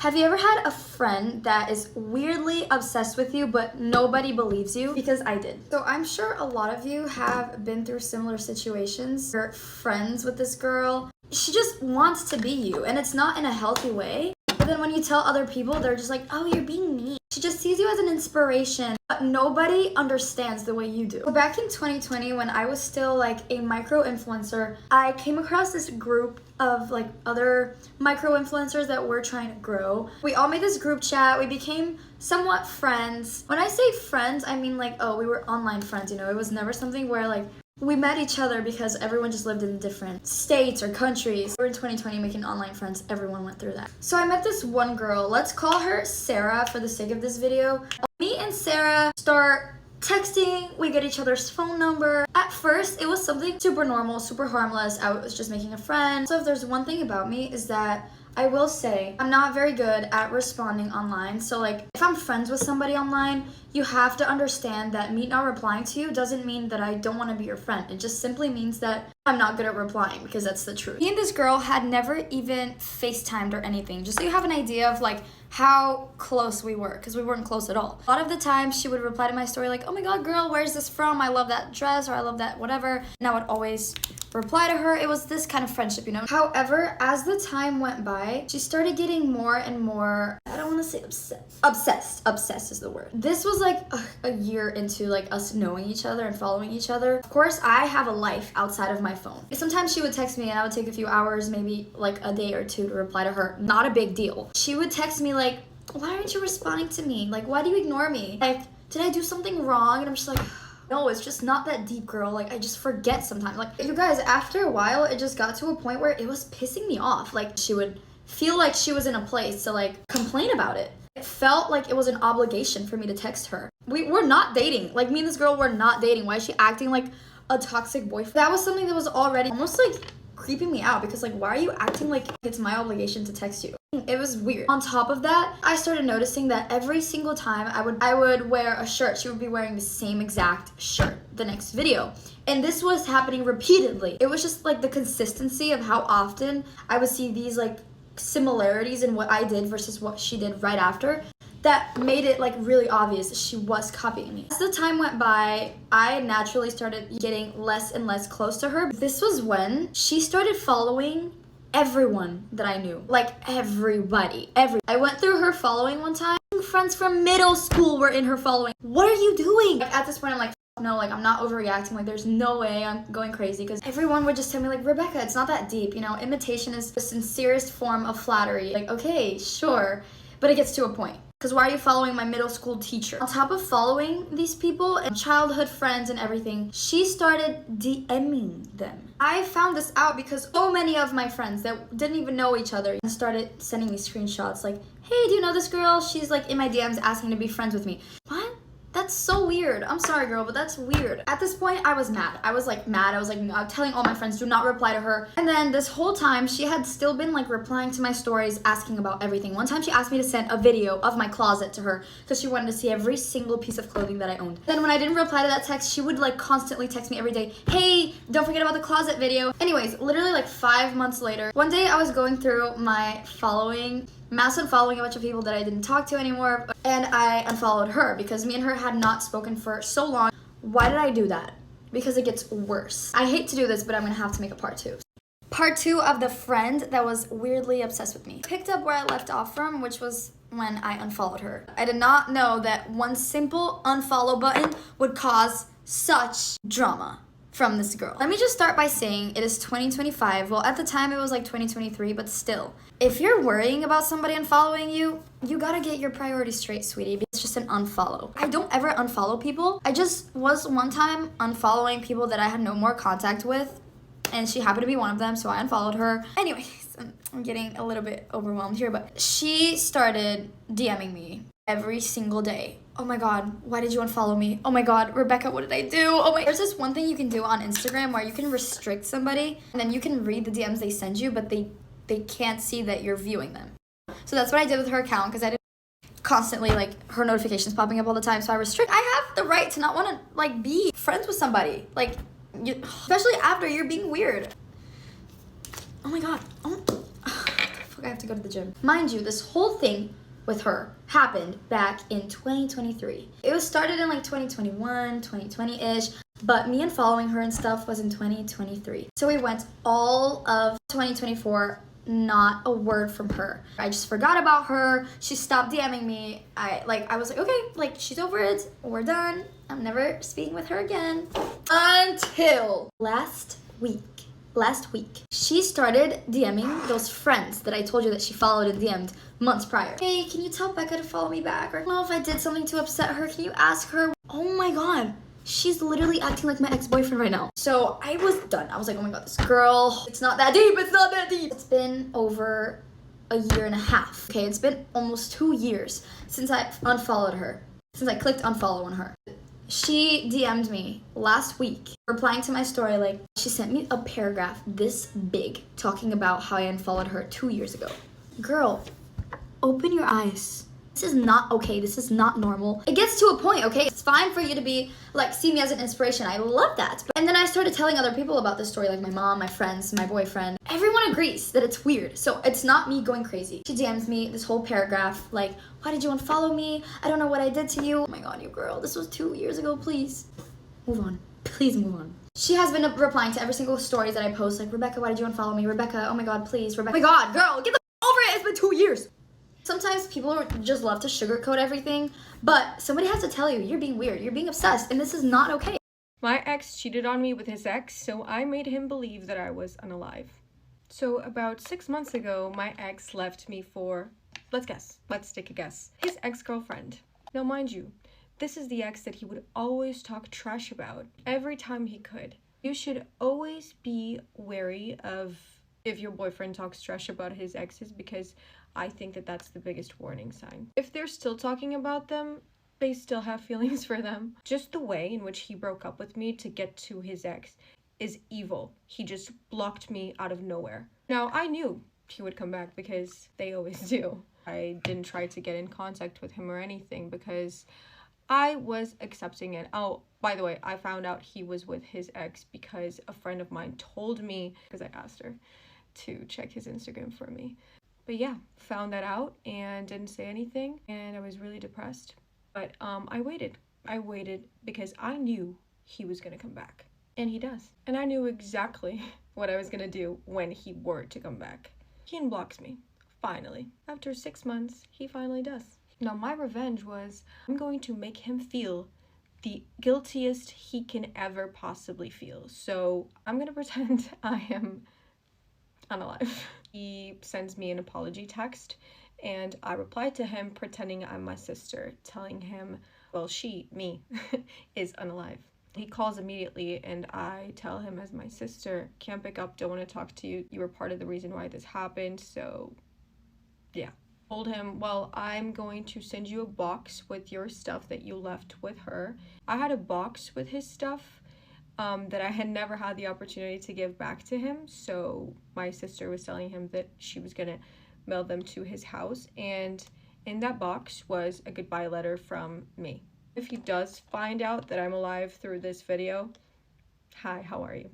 Have you ever had a friend that is weirdly obsessed with you but nobody believes you? Because I did. So I'm sure a lot of you have been through similar situations. You're friends with this girl. She just wants to be you and it's not in a healthy way. But then when you tell other people, they're just like, oh, you're being mean. She just sees you as an inspiration, but nobody understands the way you do. So back in 2020, when I was still like a micro influencer, I came across this group of like other micro influencers that were trying to grow. We all made this group chat. We became somewhat friends. When I say friends, I mean like, oh, we were online friends, you know? It was never something where like we met each other because everyone just lived in different states or countries. We're in 2020 making online friends. Everyone went through that. So I met this one girl. Let's call her Sarah for the sake of this video. Me and Sarah start texting. We get each other's phone number. At first, it was something super normal, super harmless. I was just making a friend. So if there's one thing about me is that I will say I'm not very good at responding online. So like if I'm friends with somebody online, you have to understand that me not replying to you doesn't mean that I don't want to be your friend. It just simply means that I'm not good at replying, because that's the truth. Me and this girl had never even FaceTimed or anything, just so you have an idea of like how close we were, because we weren't close at all. A lot of the time she would reply to my story like, oh my god girl, where's this from? I love that dress, or I love that whatever. And I would always reply to her. It was this kind of friendship, you know? However, as the time went by, she started getting more and more, I don't want to say obsessed. Obsessed is the word. This was like a year into like us knowing each other and following each other. Of course, I have a life outside of my phone. Sometimes she would text me and I would take a few hours, maybe like a day or two to reply to her. Not a big deal. She would text me like, why aren't you responding to me? Like, why do you ignore me? Like, did I do something wrong? And I'm just like, no, it's just not that deep, girl. Like, I just forget sometimes. Like, you guys, after a while, it just got to a point where it was pissing me off. Like, she would feel like she was in a place to, like, complain about it. It felt like it was an obligation for me to text her. We're not dating. Like, me and this girl were not dating. Why is she acting like a toxic boyfriend? That was something that was already almost, like, creeping me out, because, like, why are you acting like it's my obligation to text you? It was weird. On top of that, I started noticing that every single time I would wear a shirt, she would be wearing the same exact shirt the next video. And this was happening repeatedly. It was just like the consistency of how often I would see these like similarities in what I did versus what she did right after, that made it like really obvious that she was copying me. As the time went by, I naturally started getting less and less close to her. This was when she started following everyone that I knew. Like everybody. I went through her following one time. Friends from middle school were in her following. What are you doing? Like, at this point, I'm like, no, like I'm not overreacting. Like there's no way I'm going crazy, because everyone would just tell me like, Rebecca, it's not that deep. You know, imitation is the sincerest form of flattery. Like, okay, sure. But it gets to a point. Because why are you following my middle school teacher? On top of following these people and childhood friends and everything, she started DMing them. I found this out because so many of my friends that didn't even know each other started sending me screenshots like, hey, do you know this girl? She's like in my DMs asking to be friends with me. What? That's so weird. I'm sorry, girl, but that's weird. At this point, I was mad. I was mad. I was telling all my friends, do not reply to her. And then this whole time, she had still been like replying to my stories, asking about everything. One time she asked me to send a video of my closet to her because she wanted to see every single piece of clothing that I owned. Then when I didn't reply to that text, she would like constantly text me every day, hey, don't forget about the closet video. Anyways, literally like 5 months later, one day I was going through my following, mass unfollowing a bunch of people that I didn't talk to anymore, and I unfollowed her because me and her had not spoken for so long. Why did I do that? Because it gets worse. I hate to do this, but I'm gonna have to make a part 2. Part 2 of the friend that was weirdly obsessed with me. Picked up where I left off from, which was when I unfollowed her. I did not know that one simple unfollow button would cause such drama from this girl. Let me just start by saying it is 2025. Well, at the time it was like 2023, but still. If you're worrying about somebody unfollowing you, you gotta get your priorities straight, sweetie. It's just an unfollow. I don't ever unfollow people. I just was one time unfollowing people that I had no more contact with, and she happened to be one of them, so I unfollowed her. Anyways, I'm getting a little bit overwhelmed here, but she started DMing me every single day. Oh my god, why did you unfollow me? Oh my god, Rebecca, what did I do? Oh my. There's this one thing you can do on Instagram where you can restrict somebody and then you can read the DMs they send you, but they can't see that you're viewing them. So that's what I did with her account, because I didn't constantly like her notifications popping up all the time, so I have the right to not want to like be friends with somebody, like especially after you're being weird. Oh my god. Oh. fuck, I have to go to the gym. Mind you, this whole thing with her happened back in 2023. It was started in like 2021, 2020-ish, but me unfollowing her and stuff was in 2023. So we went all of 2024, not a word from her. I just forgot about her. She stopped DMing me. I was like, okay, like she's over it. We're done. I'm never speaking with her again. Until last week, she started DMing those friends that I told you that she followed and DM'd months prior. Hey, can you tell Becca to follow me back? Or I don't know if I did something to upset her. Can you ask her? Oh my god. She's literally acting like my ex-boyfriend right now. So I was done. I was like, oh my god, this girl, it's not that deep. It's not that deep. It's been over a year and a half. Okay, it's been almost 2 years since I unfollowed her. Since I clicked unfollow on her. She DM'd me last week, replying to my story, like, she sent me a paragraph this big talking about how I unfollowed her 2 years ago. Girl, open your eyes. This is not okay. This is not normal. It gets to a point, okay? It's fine for you to be, like, see me as an inspiration. I love that. And then I started telling other people about this story, like my mom, my friends, my boyfriend. Everyone agrees that it's weird. So it's not me going crazy. She DMs me this whole paragraph, like, why did you unfollow me? I don't know what I did to you. Oh my god, you girl. This was 2 years ago. Please move on. Please move on. She has been replying to every single story that I post, like, Rebecca, why did you unfollow me? Rebecca, oh my god, please. Rebecca. Oh my god, girl, get the over it. It's been 2 years. Sometimes people just love to sugarcoat everything, but somebody has to tell you, you're being weird, you're being obsessed, and this is not okay. My ex cheated on me with his ex, so I made him believe that I was unalive. So about 6 months ago, my ex left me for, let's guess, let's take a guess, his ex-girlfriend. Now mind you, this is the ex that he would always talk trash about every time he could. You should always be wary of if your boyfriend talks trash about his exes, because I think that that's the biggest warning sign. If they're still talking about them, they still have feelings for them. Just the way in which he broke up with me to get to his ex is evil. He just blocked me out of nowhere. Now, I knew he would come back because they always do. I didn't try to get in contact with him or anything because I was accepting it. Oh, by the way, I found out he was with his ex because a friend of mine told me, because I asked her to check his Instagram for me. But yeah, found that out and didn't say anything, and I was really depressed. But I waited because I knew he was gonna come back, and he does. And I knew exactly what I was gonna do when he were to come back. He unblocks me, finally. After 6 months, he finally does. Now my revenge was, I'm going to make him feel the guiltiest he can ever possibly feel. So I'm gonna pretend I am unalive. He sends me an apology text and I reply to him pretending I'm my sister, telling him, well, me, is unalive. He calls immediately and I tell him as my sister, can't pick up, don't want to talk to you. You were part of the reason why this happened, so yeah. Told him, well, I'm going to send you a box with your stuff that you left with her. I had a box with his stuff that I had never had the opportunity to give back to him, so my sister was telling him that she was gonna mail them to his house, and in that box was a goodbye letter from me. If he does find out that I'm alive through this video, hi, how are you?